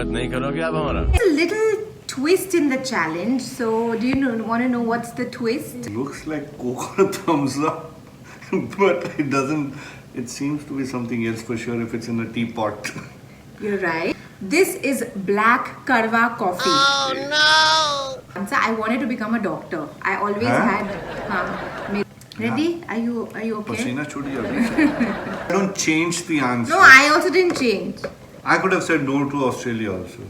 स्वागत नहीं करोगे आप हमारा? There's a little twist in the challenge. So, do you want to know what's the twist? Looks like coconut thumbs up, but it doesn't. It seems to be something else for sure if it's in a teapot. You're right. This is black karwa coffee. Oh no! So I wanted to become a doctor. I always had. Ready? Are you okay? Pasina chudi abhi. I don't change the answer. No, I also didn't change. I could have said no to Australia also.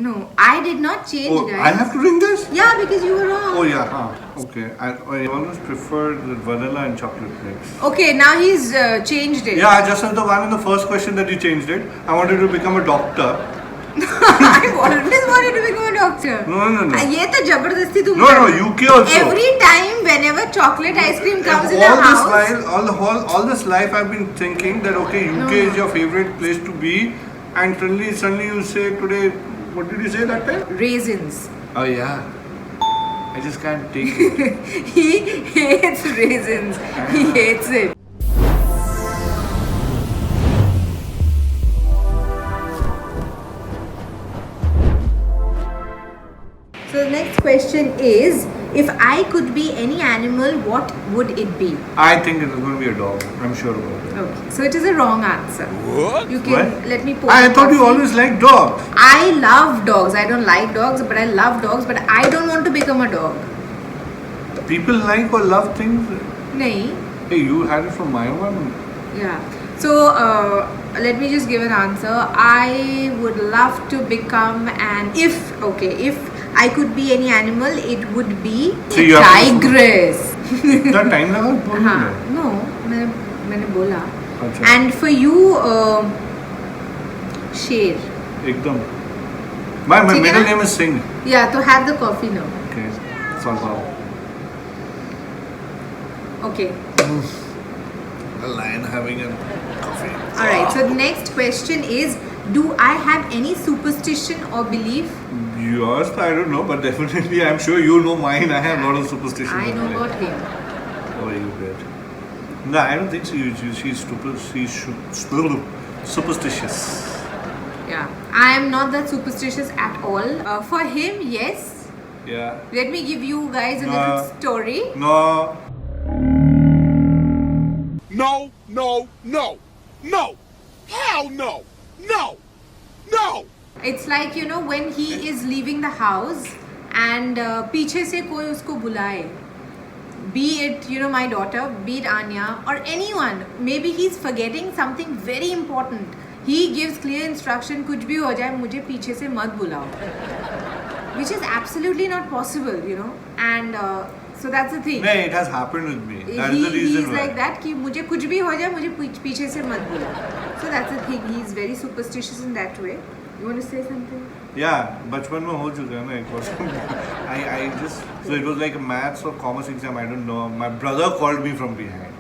No, I did not change, Oh, guys. I have to ring this? Yeah, because you were wrong. Oh yeah, okay. I always preferred the vanilla and chocolate mix. Okay, now he's changed it. Yeah, just as the one in the first question that you changed it. I wanted to become a doctor. I always wanted to become a doctor. No. ये तो जबरदस्ती तुम No, UK also. Every time, whenever chocolate ice cream comes in the all house. This while, all this life, I've been thinking that okay, UK is your favorite place to be, and suddenly you say today, what did you say that time? Raisins. Oh yeah. I just can't take it. He hates raisins. He hates it. So the next question is, if I could be any animal, what would it be? I think it is going to be a dog. I'm sure about it. Okay, so it is a wrong answer. What? You can What? let me pour I the thought you coffee. always liked dogs. I love dogs. I don't like dogs, but I love dogs. But I don't want to become a dog. People like or love things. Nahi. Hey, you had it from my one. Yeah. So let me just give an answer. I would love to become if I could be any animal, it would be So a you have to- tigress. इतना time लगा बोलने हाँ, में? no, मैंने बोला. अच्छा. And for you, शेर. एकदम. My ठीक है middle ना? name is Singh. Yeah, so have the coffee now. Okay. Solve out. Okay. A lion having a coffee. Alright, so the next question is, do I have any superstition or belief? Yours, I don't know, but definitely I'm sure you know mine. I have a lot of superstitions. I know about him. Oh, you bet. No, I don't think so. She's stupid. She's superstitious. Yeah, I am not that superstitious at all. For him, yes. Yeah. Let me give you guys a No. little story. No. No! Hell no! No! No! It's like, you know, when he is leaving the house and पीछे से कोई उसको बुलाए. Be it, you know, my daughter, be it Anya or anyone. Maybe he's forgetting something very important. He gives clear instruction, कुछ भी हो जाए मुझे पीछे से मत बुलाओ. Which is absolutely not possible, you know. And so that's the thing. No, it has happened with me. That is the reason He's why. like that कि मुझे कुछ भी हो जाए मुझे पीछे से मत बुलाओ. So that's the thing. He's very superstitious in that way. You want to say something? Yeah, बचपन में हो चुका है ना एक बार. I just so it was like a maths or commerce exam. I don't know. My brother called me from behind,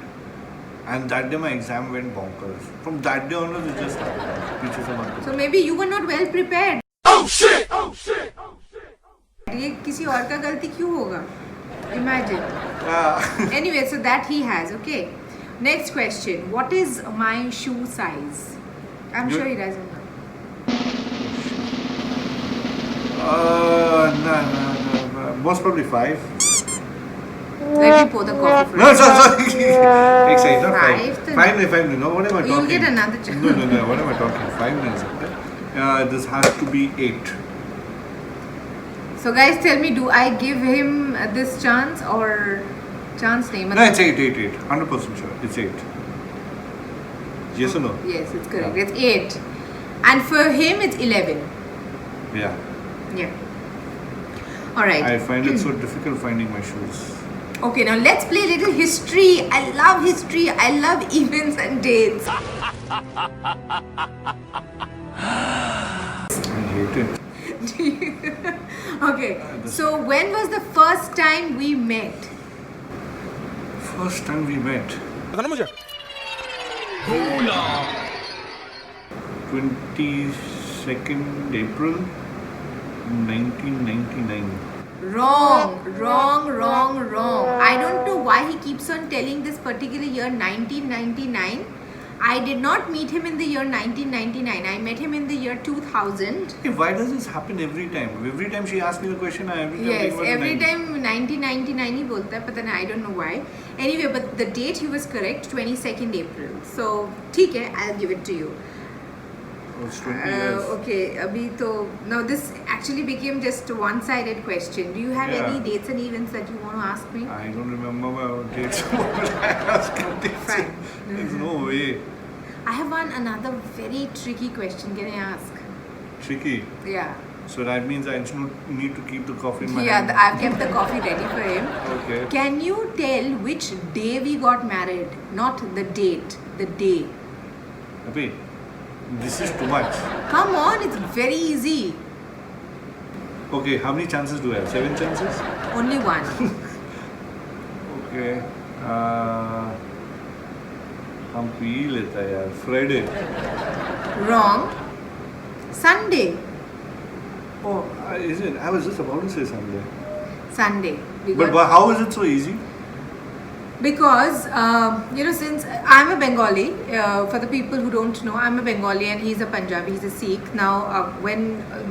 and that day my exam went bonkers. From that day onwards, it just started. पीछे से मत So maybe you were not well prepared. Oh shit! Oh shit! Oh shit! ये किसी और का गलती क्यों होगा? Imagine. Yeah. Anyway, so that he has. Okay. Next question. What is my shoe size? I'm You- sure he doesn't know. No. Most probably 5. Let me pour the coffee No, first. sorry. Excited, not 5. Five to- 5. No, what am I talking? You'll get another chance. No. What am I talking? 5 minutes. Okay. This has to be 8. So guys, tell me, do I give him this chance or chance नहीं? No, it's 8. 100% sure. It's 8. Yes or no? Yes, it's correct. Yeah. It's 8. And for him, it's 11. Yeah. Yeah. All right. I find it so difficult finding my shoes. Okay, now let's play a little history. I love history. I love events and dates. I hate it. Okay, so when was the first time we met? First time we met. 22nd April 1999. Wrong. I don't know why he keeps on telling this particular year 1999. I did not meet him in the year 1999. I met him in the year 2000. Hey, why does this happen every time? Every time she asks me the question, I every time Yes, think about the every 90s. time 1999 ही बोलता है, पता नहीं, I don't know why. Anyway, but the date he was correct, 22nd April. So ठीक है, I'll give it to you. Oh, it's 20 years. Okay, अभी तो now this actually became just a one-sided question. Do you have Yeah. any dates and events that you want to ask me? I don't remember my own dates. I ask dates. Fine. There's no way. I have another very tricky question. Can I ask? Tricky. Yeah. So that means I need to keep the coffee in my Yeah, hand. I've kept the coffee ready for him. Okay. Can you tell which day we got married? Not the date, the day. Abhi, this is too much. Come on, it's very easy. Okay, how many chances do I have? 7 chances? Only one. Okay. हम P लेता है यार. Friday. Wrong. Sunday. Oh, Is it? I was just about to say Sunday. Sunday. We But got- how is it so easy? Because since I'm a Bengali, for the people who don't know, I'm a Bengali and he's a Punjabi, he's a Sikh. Now when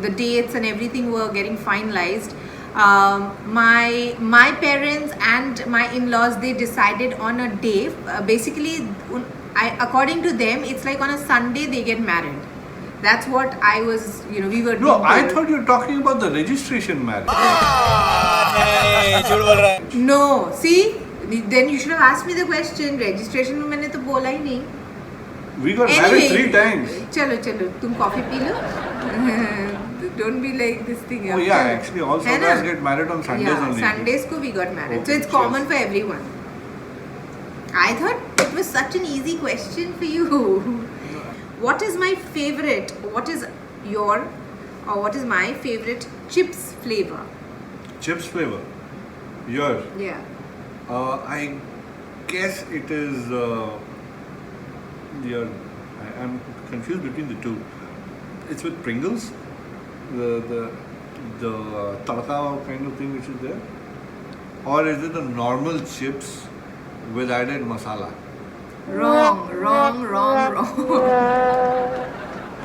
the dates and everything were getting finalized, my parents and my in-laws, they decided on a day. Basically, according to them, it's like on a Sunday they get married. That's what I was, we were No, being I told. thought you were talking about the registration marriage. No, see, then you should have asked me the question. Registration में मैंने तो बोला ही नहीं. We got married 3 times. चलो तुम coffee P low. Don't be like this thing. Oh yeah, actually all है ना? Saudis get married on Sundays Yeah, only. Sundays को we got married. So Okay, it's common for everyone. I thought it was such an easy question for you. What is my favorite? What is my favorite chips flavor? Chips flavor. Yours. Yeah. I guess it is I'm confused between the two. It's with Pringles, the tadka kind of thing which is there, or is it the normal chips with added masala? Wrong.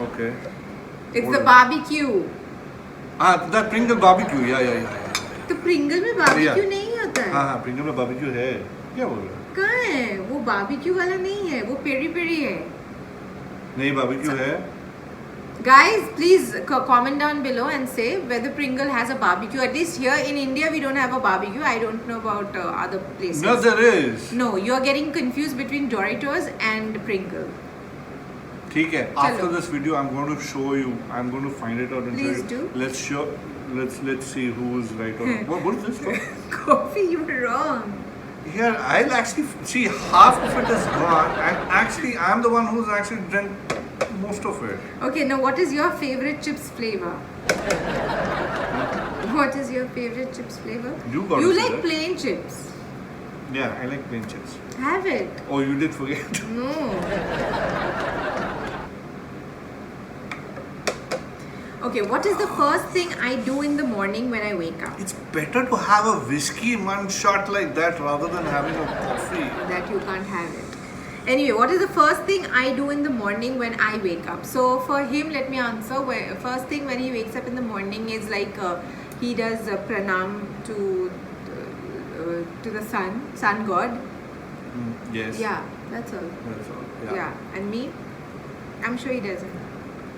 Okay. It's Hold the on. barbecue. That Pringle barbecue. Yeah. तो Pringle में barbecue Yeah. नहीं होता है. हाँ Pringle में barbecue है. क्या बोल रहे हो? कहाँ है? वो barbecue वाला नहीं है. वो पेरी पेरी है. नहीं barbecue है. Guys, please comment down below and say whether Pringle has a barbecue. At least here in India, we don't have a barbecue. I don't know about other places. No, there is. No, you're getting confused between Doritos and Pringle. ठीक है. चलो. After this video, I'm going to show you. I'm going to find it out and Please show you. do. Let's see who is right or wrong. What is this for? Coffee, you were wrong. Here, I'll actually see half of it is gone, and actually, I'm the one who's actually drank most of it. Okay, now what is your favorite chips flavor? What is your favorite chips flavor? You got You to say like that. plain chips. Yeah, I like plain chips. Have it. Oh, you did forget. No. Okay, what is the first thing I do in the morning when I wake up? It's better to have a whiskey in one shot like that rather than having a coffee. That you can't have it. Anyway, what is the first thing I do in the morning when I wake up? So for him, let me answer. First thing when he wakes up in the morning is like he does pranam to the sun god. Yes. Yeah, that's all. That's all. Yeah. And me, I'm sure he doesn't.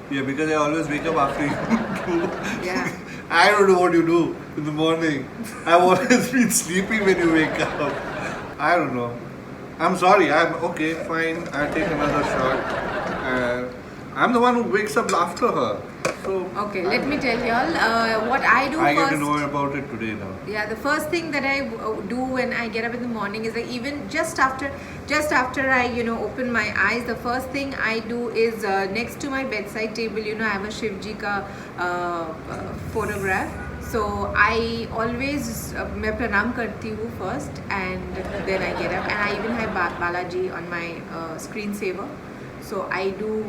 Yeah, because I always wake up after you do. Yeah. I don't know what you do in the morning. I've always been sleeping when you wake up. I don't know. I'm sorry. I'm okay, fine. I'll take another shot. I'm the one who wakes up after her. So Okay, let me tell y'all what I do I first. get to know about it today now. Yeah, the first thing that I do when I get up in the morning is like even just after I open my eyes, the first thing I do is next to my bedside table, I have a Shivji ka photograph. So I always मैं प्रणाम करती हूँ first and then I get up, and I even have Balaji on my screensaver. So I do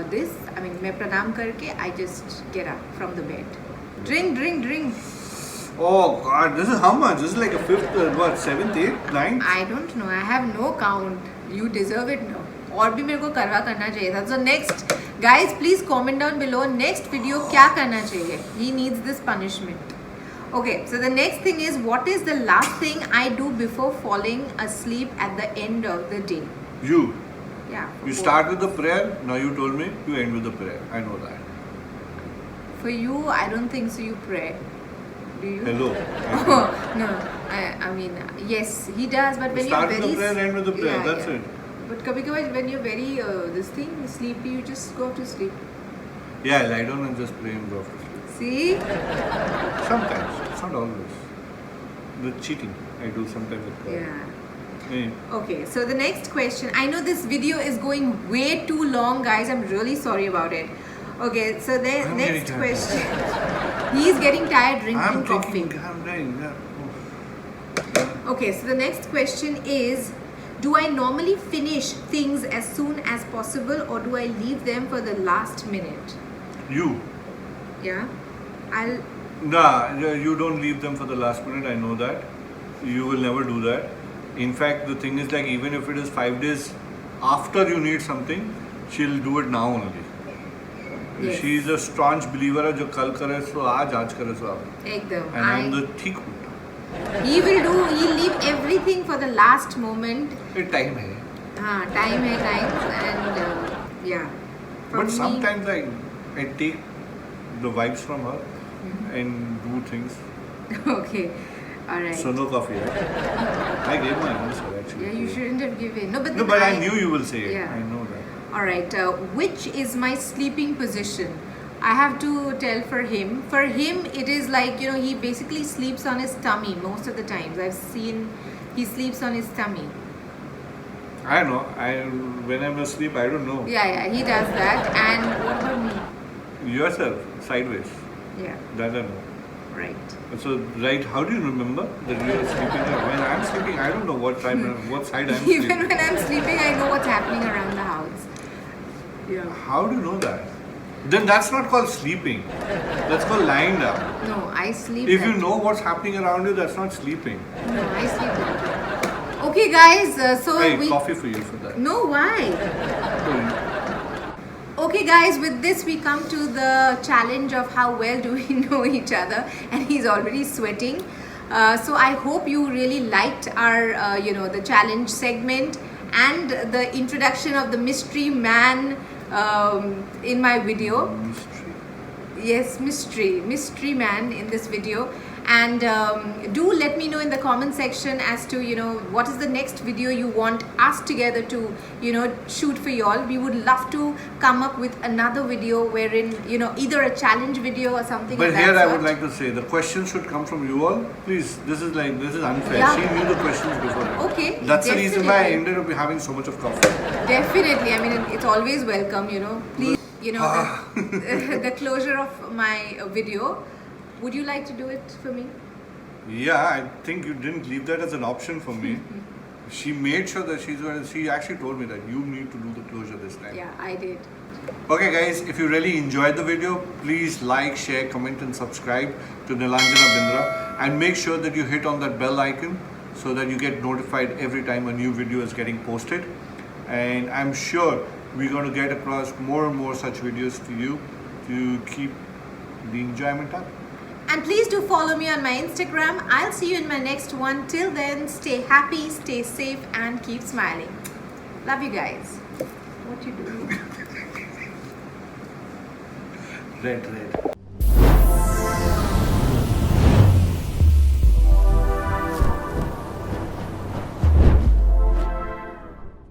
this. I mean मैं प्रणाम करके I just get up from the bed. Drink. Oh God, this is how much? This is like a fifth, what, seventh, eighth, ninth? I don't know. I have no count. You deserve it now. और भी मेरे को करना चाहिए था. So next, guys, please comment down below. Next video क्या करना चाहिए? He needs this punishment. Okay, so the next thing is, what is the last thing I do before falling asleep at the end of the day? You. Yeah. You start with the prayer. Now you told me you end with the prayer. I know that. For you, I don't think so. You pray. Do you? Hello. No. I mean, yes, he does. But when Start you're with very the prayer, end with the prayer. That's it. But kabhi when you're very sleepy, you just go to sleep. Yeah, I lie down and just pray and go off to sleep. See? Sometimes. It's not always. The cheating I do sometimes with prayer. Yeah. Yeah. Okay, so the next question. I know this video is going way too long, guys. I'm really sorry about it. Okay, so the I'm next getting question. He's getting tired drinking coffee. I'm dying. Yeah. Okay, so the next question is, do I normally finish things as soon as possible, or do I leave them for the last minute? You. Yeah, I'll. Nah, you don't leave them for the last minute. I know that. You will never do that. In fact, the thing is, like, even if it is 5 days after you need something, she'll do it now only. Yes. She is a staunch believer है जो कल करे सो आज करे सो अब. Ekdam. And I'm the ठीक उल्टा. He'll leave everything for the last moment. ये time है. Time hai times, and yeah. For But me- sometimes I take the vibes from her and do things. Okay, alright. So no coffee. Right? I gave my answer actually. Yeah, you shouldn't have given. No, but No, but I knew you will say it. Yeah. I know that. Alright, which is my sleeping position? I have to tell for him. For him, it is like, he basically sleeps on his tummy most of the times. I've seen he sleeps on his tummy. I know. When I'm asleep, I don't know. Yeah, he does that. And what about me? Yourself, sideways. Yeah, That I know. right. So, right, how do you remember that you are sleeping? When I'm sleeping, I don't know what side I'm Even sleeping. when I'm sleeping, I know what's happening around the house. Yeah. How do you know that? Then that's not called sleeping. That's called lying down. No, I sleep. If that you way. know what's happening around you, that's not sleeping. No, I sleep that way. Okay, guys. So Hey, we. coffee for you for that. No, why? Oh, Okay, guys. With this, we come to the challenge of how well do we know each other, and he's already sweating. So I hope you really liked our, the challenge segment and the introduction of the mystery man in my video. mystery. Yes, mystery man in this video. And do let me know in the comment section as to what is the next video you want us together to shoot for y'all. We would love to come up with another video wherein either a challenge video or something But of that here I sort. would like to say the questions should come from you all. Please, this is unfair. Yeah. She knew the questions before. Okay, That's the reason why I definitely. ended up having so much of coffee. Definitely. I mean, it's always welcome, Please, the closure of my video. Would you like to do it for me? Yeah, I think you didn't leave that as an option for me. She made sure that she actually told me that you need to do the closure this time. Yeah, I did. Okay guys, if you really enjoyed the video, please like, share, comment and subscribe to Nilanjana Bindra, and make sure that you hit on that bell icon so that you get notified every time a new video is getting posted. And I'm sure we're going to get across more and more such videos to you to keep the enjoyment up. And please do follow me on my Instagram. I'll see you in my next one. Till then, stay happy, stay safe, and keep smiling. Love you guys. What you doing? Red.